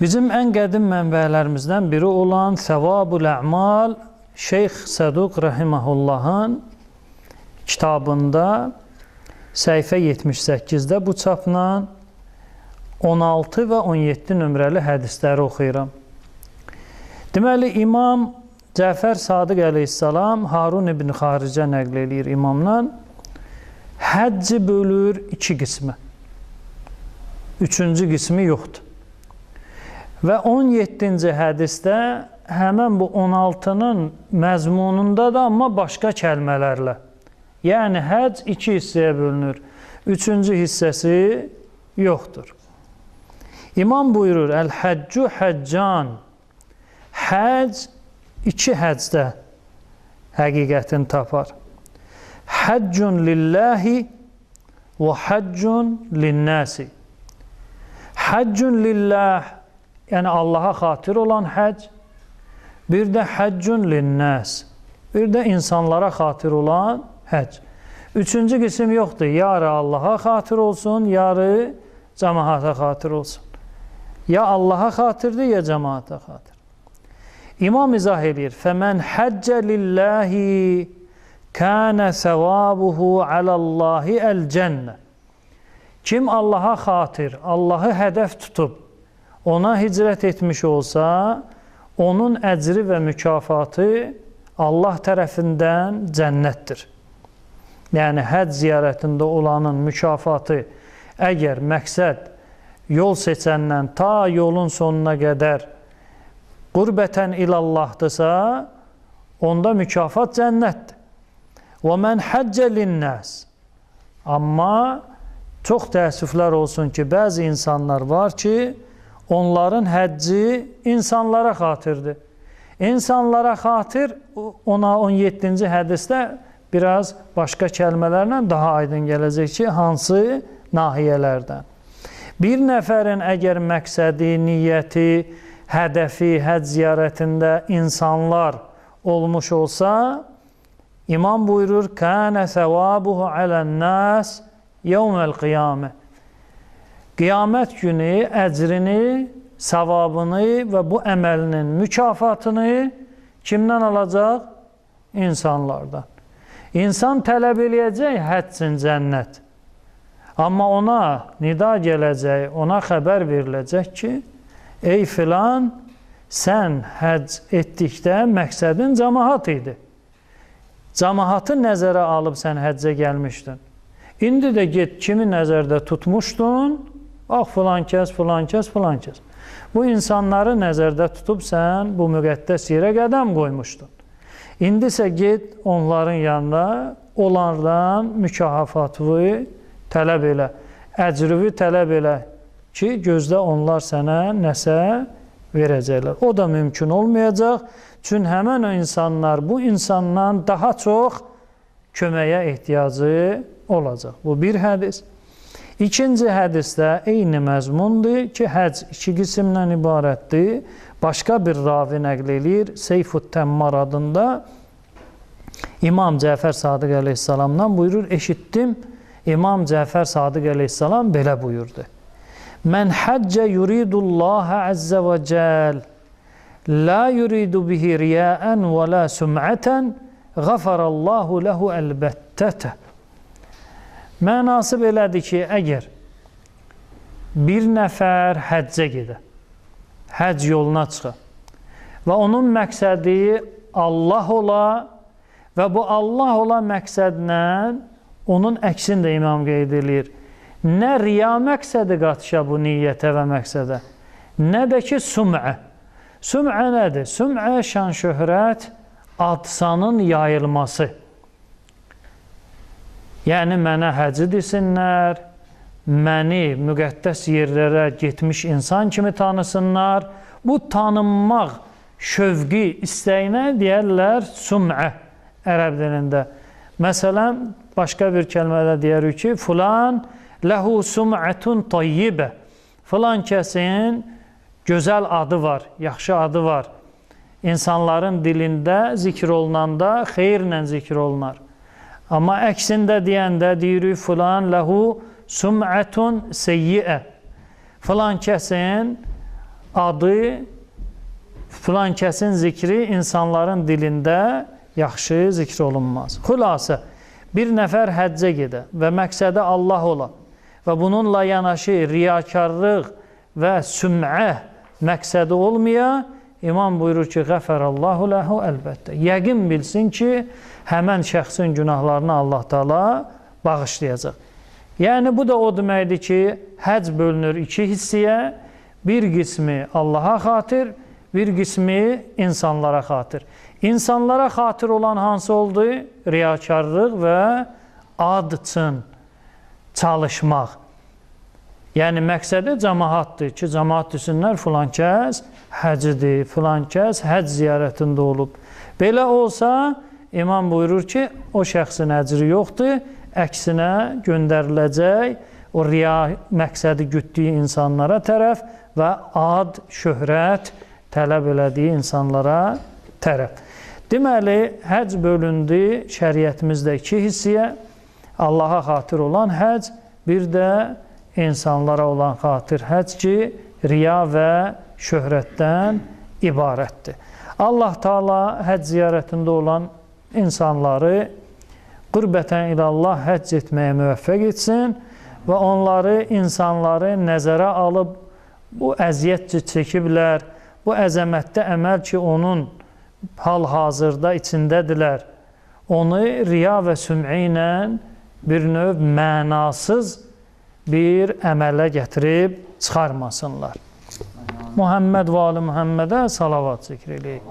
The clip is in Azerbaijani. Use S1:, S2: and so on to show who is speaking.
S1: Bizim ən qədim mənbələrimizdən biri olan Səvabul Ə'mal Şeyx Səduq Rahiməhullahın kitabında səhifə 78-də bu çapla 16 və 17 nömrəli hədisləri oxuyuram. Deməli, İmam Cəfər Sadiq əleyhissalam Harun ibn Xaricə nəql eləyir imamdan. Həcci bölür iki qismə. Üçüncü qismi yoxdur. Və 17-ci hədisdə həmən bu 16-nın məzmununda da amma başqa kəlmələrlə. Yəni, həcc iki hissəyə bölünür. Üçüncü hissəsi yoxdur. İmam buyurur, Əl-Həccu həccan. Həcc iki həccdə həqiqətini tapar. Həccun lillahi və həccun linnəsi. Həccun lillah, yəni Allaha xatir olan həcc, bir də həccun linnəs, bir də insanlara xatir olan həcc. Üçüncü qism yoxdur. Yarı Allaha xatir olsun, yarı cəmaata xatir olsun. Ya Allaha xatirdir, ya cəmaata xatir. İmam izah edir. Fəmən həccə lillahi kənə səvabuhu aləllahi əl-cənnə. Kim Allaha xatir, Allahı hədəf tutub, ona hicrət etmiş olsa, onun əcri və mükafatı Allah tərəfindən cənnətdir. Yəni, həcc ziyarətində olanın mükafatı, əgər məqsəd yol seçəndən ta yolun sonuna qədər qurbətən ilallahdısa, onda mükafat cənnətdir. Və mən həccə linnəs. Amma çox təəssüflər olsun ki, bəzi insanlar var ki, onların həcci insanlara xatirdir. İnsanlara xatir, ona 17-ci hədisdə biraz başqa kəlmələrlə daha aydın gələcək ki, hansı nahiyələrdən. Bir nəfərin əgər məqsədi, niyyəti, hədəfi, həcc ziyarətində insanlar olmuş olsa, İmam buyurur, kənə səvabuhu ələn-nəs yevməl-qiyamə. Qiyamət günü əcrini, savabını və bu əməlinin mükafatını kimdən alacaq? İnsanlardan. İnsan tələb eləyəcək həccin cənnət. Amma ona nida gələcək, ona xəbər veriləcək ki, ey filan, sən həcc etdikdə məqsədin cəmaat idi. Cəmaatı nəzərə alıb sən həccə gəlmişdin. İndi də get kimi nəzərdə tutmuşdun, filan kəs, filan kəs, filan kəs. Bu insanları nəzərdə tutub sən bu müqəddəs yerə qədəm qoymuşdun. İndi isə get onların yanında onlardan mükafatı tələb elə, əcrivi tələb elə ki, gözlə onlar sənə nəsə verəcəklər. O da mümkün olmayacaq. Çünki həmən o insanlar bu insandan daha çox köməyə ehtiyacı olacaq. Bu bir hədis. İkinci hədisdə eyni məzmundur ki, həcc iki qismdən ibarətdir. Başqa bir ravi nəql eləyir. Seyfut Təmmar adında İmam Cəfər Sadiq əleyhissalamdan buyurur, eşitdim. İmam Cəfər Sadiq əleyhissalam belə buyurdu. Mən həccə yuridullaha əzzə və cəl, la yuridu bihi riyəən və la sümətən, ғəfərallahu ləhu əlbəttətə. Mənası belədir ki, əgər bir nəfər həccə gedə, həcc yoluna çıxa və onun məqsədi Allah ola və bu Allah ola məqsədlə onun əksini də imam qeyd edir. Nə riya məqsədi qatışa bu niyyətə və məqsədə, nə də ki süm'ə. Süm'ə nədir? Süm'ə şan-şöhrət, ad-sanın yayılması. Yəni, mənə həcc desinlər, məni müqəddəs yerlərə getmiş insan kimi tanısınlar. Bu tanınmaq şövqi, istəyinə deyərlər süm'ə ərəb dilində. Məsələn, başqa bir kəlmədə deyərik ki, filan ləhu süm'ətun tayyibə. Filan kəsin gözəl adı var, yaxşı adı var. İnsanların dilində zikr olunanda xeyirlə zikr olunar. Amma əksində deyəndə deyirik, filan ləhu süm'ətun seyyiə. Filan kəsin adı, filan kəsin zikri insanların dilində yaxşı zikr olunmaz. Xülasə, bir nəfər həccə gedə və məqsədi Allah ola və bununla yanaşı riyakarlıq və süm'ə məqsədi olmaya, İmam buyurur ki, qəfərəllahu ləhu əlbəttə. Yəqin bilsin ki, həmən şəxsin günahlarını Allah Teala bağışlayacaq. Yəni, bu da o deməkdir ki, həcc bölünür iki hissiyə, bir qismi Allaha xatir, bir qismi insanlara xatir. İnsanlara xatir olan hansı oldu? Riyakarlıq və ad üçün çalışmaq. Yəni, məqsədi cəmaatdır ki, cəmaat desinlər, filan kəs həcidir, filan kəs həcc ziyarətində olub. Belə olsa, İmam buyurur ki, o şəxsin əcri yoxdur, əksinə göndəriləcək o riya məqsədi gütdüyü insanlara tərəf və ad, şöhrət tələb elədiyi insanlara tərəf. Deməli, həcc bölündü şəriətimizdə iki hissiyə, Allaha xatir olan həcc, bir də insanlara olan xatir həcc ki, riya və şöhrətdən ibarətdir. Allah Teala həcc ziyarətində olan insanları qürbətən ilallah həcc etməyə müvəffəq etsin və onları, insanları nəzərə alıb bu əziyyət çəkiblər, bu əzəmətdə əməl ki, onun hal-hazırda içindədirlər, onu riya və süm'i ilə bir növ mənasız bir əmələ gətirib çıxarmasınlar. Muhammed və Ali Muhammedə salavat zikr eləyək.